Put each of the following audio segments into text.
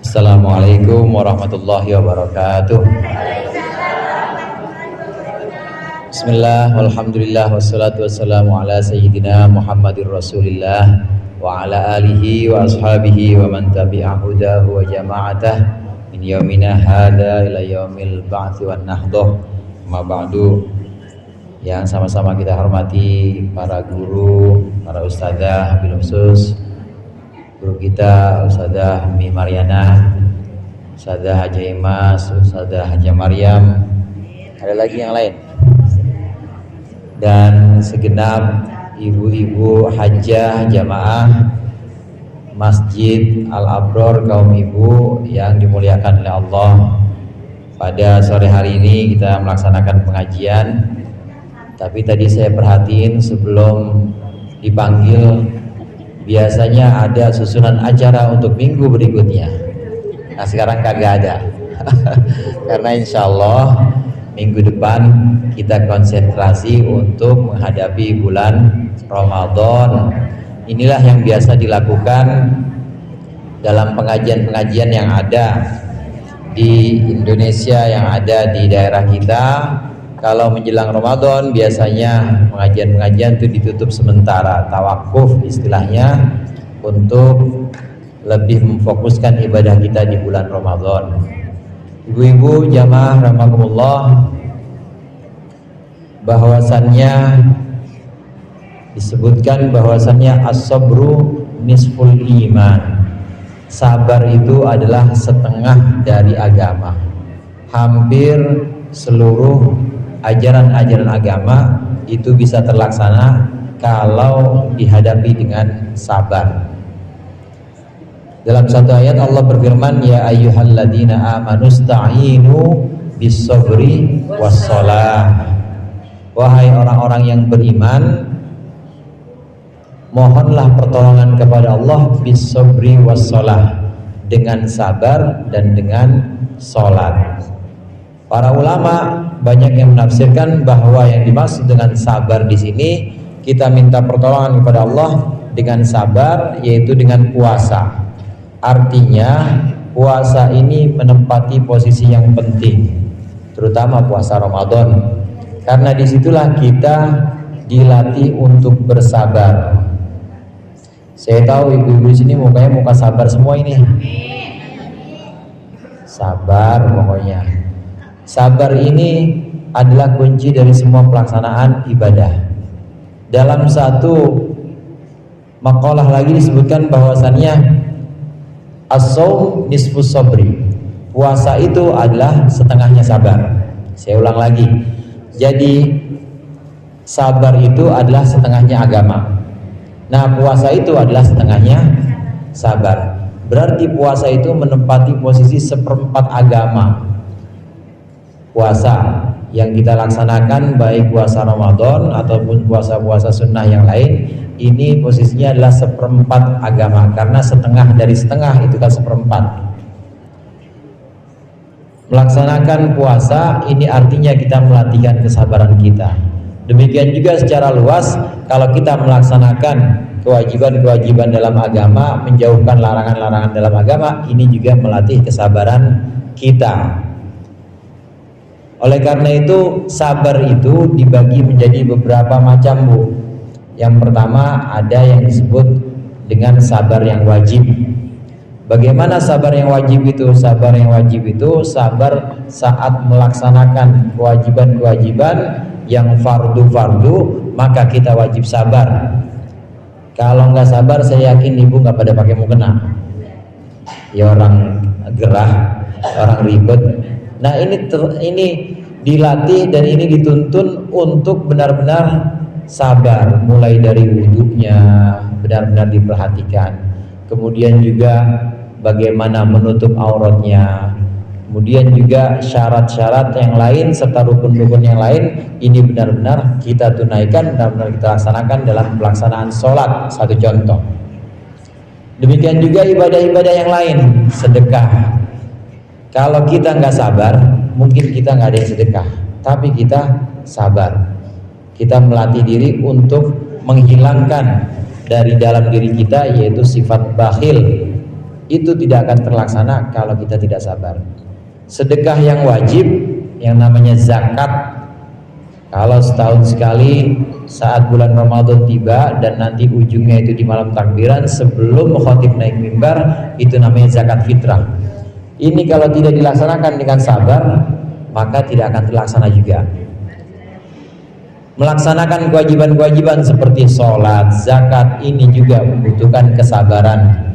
Assalamualaikum warahmatullahi wabarakatuh. Bismillah, walhamdulillah, wassalatu wassalamu ala sayyidina Muhammadir Rasulillah wa ala alihi wa ashabihi wa man tabi'a hudahu wa jama'atah min yaumina hadha ila yaumil ba'thi wan nahdoh. Ma ba'du. Yang sama-sama kita hormati para guru, para ustadzah, bil khusus guru kita Ustadzah Mi Mariana, Ustadzah Haja Imas, Ustadzah Haja Maryam, ada lagi yang lain, dan segenap ibu-ibu hajah jamaah Masjid Al-Abror kaum ibu yang dimuliakan oleh Allah. Pada sore hari ini kita melaksanakan pengajian, tapi tadi saya perhatiin sebelum dipanggil biasanya ada susunan acara untuk minggu berikutnya. Nah sekarang kagak ada. Karena insya Allah minggu depan kita konsentrasi untuk menghadapi bulan Ramadan. Inilah yang biasa dilakukan dalam pengajian-pengajian yang ada di Indonesia, yang ada di daerah kita. Kalau menjelang Ramadan biasanya pengajian-pengajian itu ditutup sementara, tawakuf istilahnya, untuk lebih memfokuskan ibadah kita di bulan Ramadan. Ibu-ibu jamaah rahimakumullah, bahwasannya disebutkan bahwasannya as-sabru nisful iman. Sabar itu adalah setengah dari agama. Hampir seluruh ajaran-ajaran agama itu bisa terlaksana kalau dihadapi dengan sabar. Dalam satu ayat Allah berfirman, ya ayyuhalladzina amanu sta'inu bis-sabri was-shalah. Wahai orang-orang yang beriman, mohonlah pertolongan kepada Allah bis-sabri was-shalah, dengan sabar dan dengan salat. Para ulama banyak yang menafsirkan bahwa yang dimaksud dengan sabar di sini, kita minta pertolongan kepada Allah dengan sabar, yaitu dengan puasa. Artinya puasa ini menempati posisi yang penting, terutama puasa Ramadan, karena disitulah kita dilatih untuk bersabar. Saya tahu ibu-ibu di sini mukanya muka sabar semua ini. Sabar pokoknya. Sabar ini adalah kunci dari semua pelaksanaan ibadah. Dalam satu makalah lagi disebutkan bahwasannya as-shaum nisfus sabri. Puasa itu adalah setengahnya sabar. Saya ulang lagi. Jadi sabar itu adalah setengahnya agama. Nah, puasa itu adalah setengahnya sabar. Berarti puasa itu menempati posisi seperempat agama. Puasa yang kita laksanakan, baik puasa Ramadan ataupun puasa-puasa sunnah yang lain, ini posisinya adalah seperempat agama, karena setengah dari setengah itu kan seperempat. Melaksanakan puasa ini artinya kita melatihkan kesabaran kita. Demikian juga secara luas, kalau kita melaksanakan kewajiban-kewajiban dalam agama, menjauhkan larangan-larangan dalam agama, ini juga melatih kesabaran kita. Oleh karena itu, sabar itu dibagi menjadi beberapa macam, Bu. Yang pertama ada yang disebut dengan sabar yang wajib. Bagaimana sabar yang wajib itu? Sabar yang wajib itu sabar saat melaksanakan kewajiban-kewajiban yang fardu-fardu, maka kita wajib sabar. Kalau nggak sabar, saya yakin ibu nggak pada pakai mukena. Ya orang gerah, orang ribet. Nah ini dilatih dan ini dituntun untuk benar-benar sabar, mulai dari wudhunya benar-benar diperhatikan, kemudian juga bagaimana menutup auratnya, kemudian juga syarat-syarat yang lain serta rukun-rukun yang lain, ini benar-benar kita tunaikan, benar-benar kita laksanakan dalam pelaksanaan sholat. Satu contoh. Demikian juga ibadah-ibadah yang lain, sedekah. Kalau kita nggak sabar, mungkin kita nggak ada yang sedekah, tapi kita sabar. Kita melatih diri untuk menghilangkan dari dalam diri kita, yaitu sifat bakhil. itu tidak akan terlaksana kalau kita tidak sabar. Sedekah yang wajib, yang namanya zakat, kalau setahun sekali saat bulan Ramadan tiba dan nanti ujungnya itu di malam takbiran sebelum khatib naik mimbar, itu namanya zakat fitrah. Ini kalau tidak dilaksanakan dengan sabar, maka tidak akan terlaksana juga. Melaksanakan kewajiban-kewajiban seperti sholat, zakat, ini juga membutuhkan kesabaran.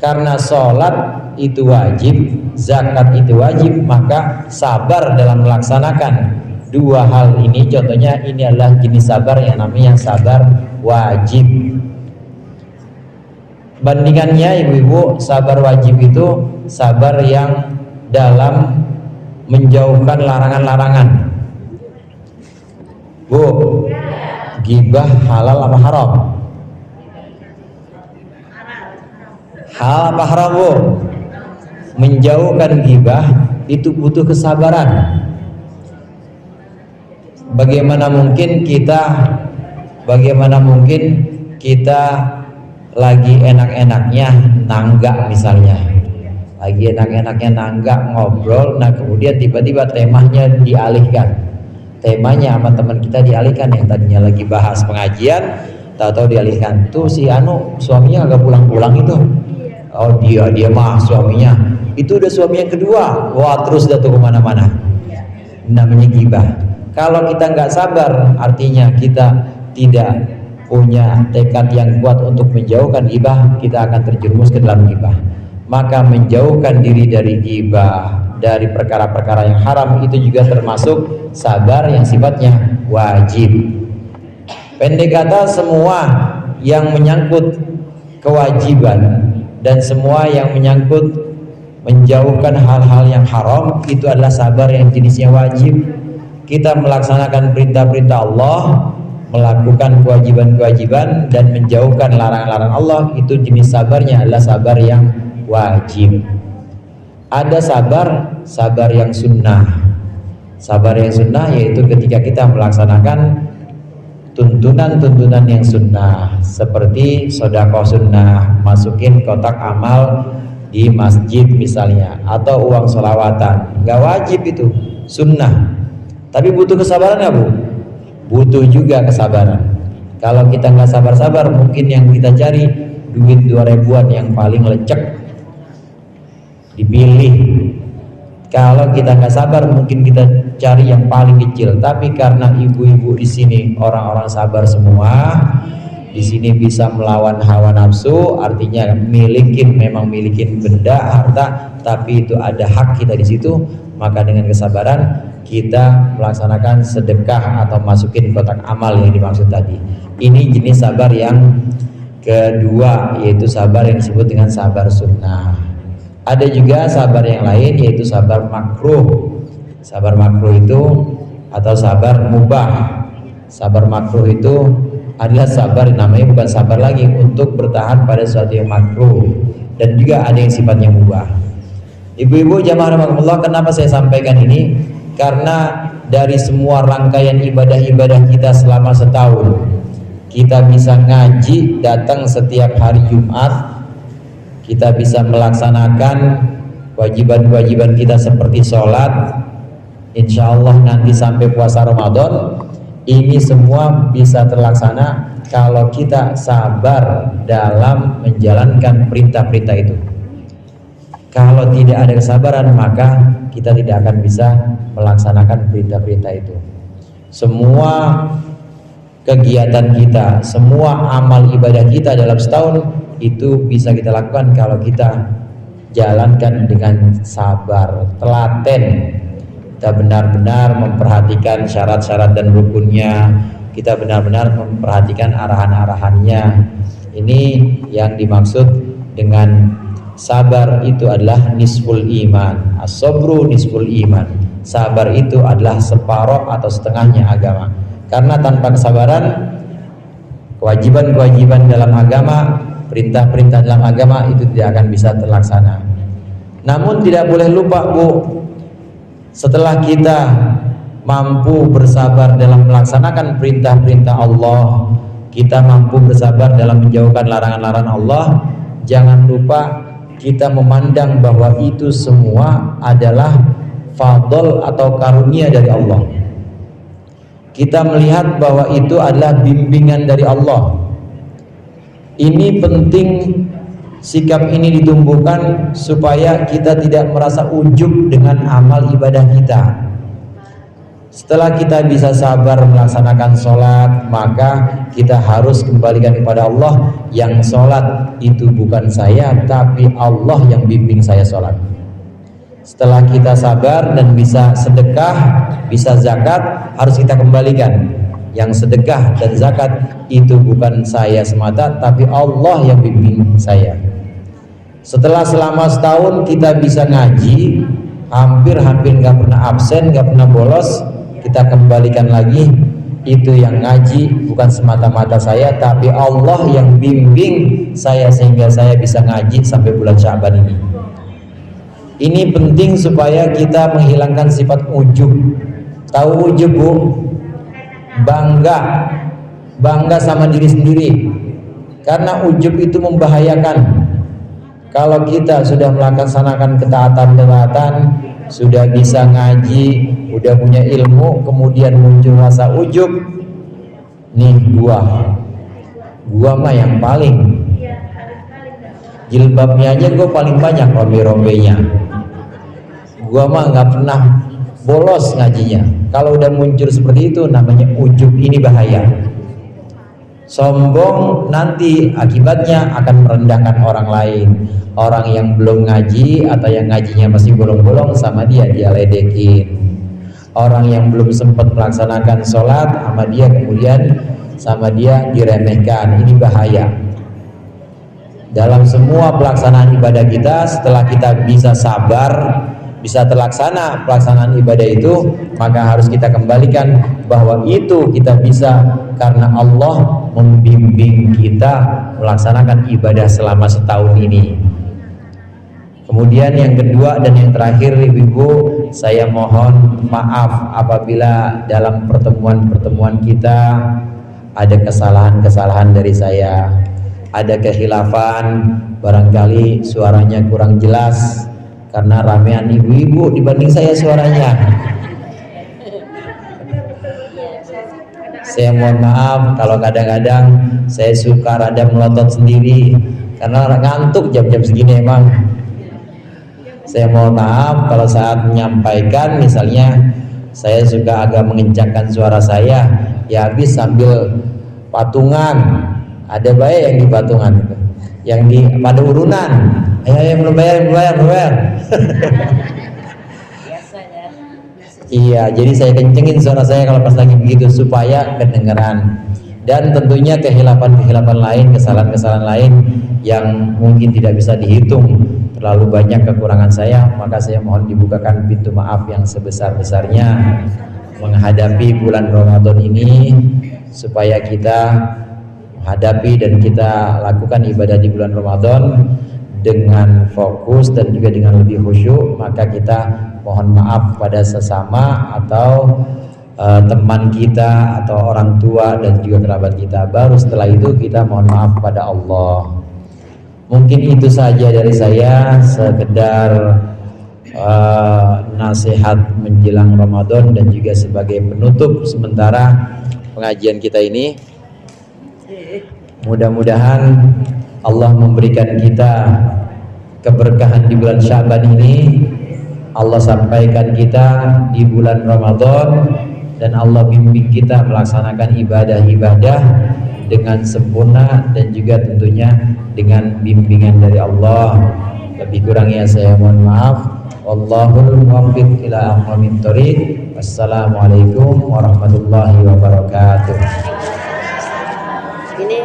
Karena sholat itu wajib, zakat itu wajib, maka sabar dalam melaksanakan dua hal ini. Contohnya ini adalah jenis sabar yang namanya sabar wajib. Bandingannya ibu-ibu, sabar wajib itu sabar yang dalam menjauhkan larangan-larangan. Bu, gibah halal apa haram? Halal apa haram, Bu? Menjauhkan gibah itu butuh kesabaran. Bagaimana mungkin kita lagi enak-enaknya nanggak misalnya, lagi enak-enaknya nanggak ngobrol, nah kemudian tiba-tiba temanya dialihkan. Temanya sama teman kita dialihkan, yang tadinya lagi bahas pengajian, tahu-tahu dialihkan. Tuh si Anu suaminya agak pulang-pulang itu. Oh dia mah suaminya itu udah suami yang kedua. Wah terus dah tuh kemana-mana. Namanya gibah. Kalau kita nggak sabar, artinya kita tidak punya tekad yang kuat untuk menjauhkan gibah, kita akan terjerumus ke dalam gibah. Maka menjauhkan diri dari gibah, dari perkara-perkara yang haram, itu juga termasuk sabar yang sifatnya wajib. Pendek kata, semua yang menyangkut kewajiban dan semua yang menyangkut menjauhkan hal-hal yang haram, itu adalah sabar yang jenisnya wajib. Kita melaksanakan perintah-perintah Allah, melakukan kewajiban-kewajiban dan menjauhkan larangan-larangan Allah, itu jenis sabarnya adalah sabar yang wajib. Ada sabar yang sunnah. Sabar yang sunnah yaitu ketika kita melaksanakan tuntunan-tuntunan yang sunnah, seperti sedekah sunnah, masukin kotak amal di masjid misalnya, atau uang sholawatan. Nggak wajib itu, sunnah. Tapi butuh kesabaran nggak, Bu? Butuh juga kesabaran. Kalau kita nggak sabar-sabar, mungkin yang kita cari duit 2 ribuan yang paling lecek dipilih. Kalau kita nggak sabar, mungkin kita cari yang paling kecil. Tapi karena ibu-ibu di sini orang-orang sabar semua, di sini bisa melawan hawa nafsu, artinya memang milikin benda, harta, tapi itu ada hak kita di situ. Maka dengan kesabaran kita melaksanakan sedekah atau masukin kotak amal yang dimaksud tadi. Ini jenis sabar yang kedua, yaitu sabar yang disebut dengan sabar sunnah. Ada juga sabar yang lain, yaitu sabar makruh. Sabar makruh itu atau sabar mubah. Sabar makruh itu adalah sabar, namanya bukan sabar lagi, untuk bertahan pada sesuatu yang makruh. Dan juga ada yang sifatnya mubah. Ibu-ibu jamaah rahimakumullah, kenapa saya sampaikan ini? Karena dari semua rangkaian ibadah-ibadah kita selama setahun, kita bisa ngaji, datang setiap hari Jumat, kita bisa melaksanakan kewajiban-kewajiban kita seperti sholat, insya Allah nanti sampai puasa Ramadan. Ini semua bisa terlaksana kalau kita sabar dalam menjalankan perintah-perintah itu. Kalau tidak ada kesabaran, maka kita tidak akan bisa melaksanakan perintah-perintah itu. Semua kegiatan kita, semua amal ibadah kita dalam setahun itu bisa kita lakukan kalau kita jalankan dengan sabar, telaten. Kita benar-benar memperhatikan syarat-syarat dan rukunnya, kita benar-benar memperhatikan arahan-arahannya. Ini yang dimaksud dengan sabar, itu adalah nisful iman. As-sabru nisful iman. Sabar itu adalah separuh atau setengahnya agama. Karena tanpa kesabaran, kewajiban-kewajiban dalam agama, perintah-perintah dalam agama itu tidak akan bisa terlaksana. Namun tidak boleh lupa, Bu, setelah kita mampu bersabar dalam melaksanakan perintah-perintah Allah, kita mampu bersabar dalam menjauhkan larangan-larangan Allah, jangan lupa kita memandang bahwa itu semua adalah fadl atau karunia dari Allah. Kita melihat bahwa itu adalah bimbingan dari Allah. Ini penting sikap ini ditumbuhkan supaya kita tidak merasa ujub dengan amal ibadah kita. Setelah kita bisa sabar melaksanakan sholat, maka kita harus kembalikan kepada Allah. Yang sholat itu bukan saya, tapi Allah yang bimbing saya sholat. Setelah kita sabar dan bisa sedekah, bisa zakat, harus kita kembalikan. Yang sedekah dan zakat itu bukan saya semata, tapi Allah yang bimbing saya. Setelah selama setahun kita bisa ngaji, hampir nggak pernah absen, nggak pernah bolos, kita kembalikan lagi. Itu yang ngaji bukan semata-mata saya, tapi Allah yang bimbing saya sehingga saya bisa ngaji sampai bulan Sya'ban ini. Ini penting supaya kita menghilangkan sifat ujub. Tahu ujub, Bu? Bangga sama diri sendiri. Karena ujub itu membahayakan. Kalau kita sudah melaksanakan ketaatan-ketaatan, sudah bisa ngaji, udah punya ilmu, kemudian muncul rasa ujub, nih gua mah yang paling, jilbabnya aja gua paling banyak rombe-rombenya, gua mah nggak pernah bolos ngajinya. Kalau udah muncul seperti itu, namanya ujub. Ini bahaya. Sombong nanti akibatnya akan merendahkan orang lain. Orang yang belum ngaji atau yang ngajinya masih bolong-bolong, sama dia ledekin. Orang yang belum sempat melaksanakan sholat sama dia, kemudian sama dia diremehkan. Ini bahaya. Dalam semua pelaksanaan ibadah kita, setelah kita bisa sabar, bisa terlaksana pelaksanaan ibadah itu, maka harus kita kembalikan bahwa itu kita bisa karena Allah membimbing kita melaksanakan ibadah selama setahun ini. Kemudian yang kedua dan yang terakhir, Ibu, saya mohon maaf apabila dalam pertemuan-pertemuan kita ada kesalahan-kesalahan dari saya, ada kehilafan, barangkali suaranya kurang jelas karena ramean ibu-ibu dibanding saya suaranya. Saya mohon maaf kalau kadang-kadang saya suka rada melotot sendiri karena ngantuk jam-jam segini emang. Saya mohon maaf kalau saat menyampaikan misalnya saya suka agak mengencangkan suara saya, ya habis sambil patungan. Ada baik yang di patungan itu, yang di pada urunan. Ayo belum bayar. Iya, jadi saya kencengin suara saya kalau pas lagi begitu supaya kedengeran. Dan tentunya kehilafan-kehilafan lain, kesalahan-kesalahan lain yang mungkin tidak bisa dihitung, terlalu banyak kekurangan saya, maka saya mohon dibukakan pintu maaf yang sebesar-besarnya menghadapi bulan Ramadan ini, supaya kita menghadapi dan kita lakukan ibadah di bulan Ramadan dengan fokus dan juga dengan lebih khusyuk. Maka kita mohon maaf pada sesama atau teman kita atau orang tua dan juga kerabat kita. Baru setelah itu kita mohon maaf pada Allah. Mungkin itu saja dari saya, sekedar nasihat menjelang Ramadan dan juga sebagai penutup sementara pengajian kita ini. Mudah-mudahan Allah memberikan kita keberkahan di bulan Sya'ban ini. Allah sampaikan kita di bulan Ramadan dan Allah bimbing kita melaksanakan ibadah-ibadah dengan sempurna dan juga tentunya dengan bimbingan dari Allah. Lebih kurangnya saya mohon maaf. Wallahul muwaffiq ila aqwamit thoriq. Wassalamualaikum warahmatullahi wabarakatuh. Ini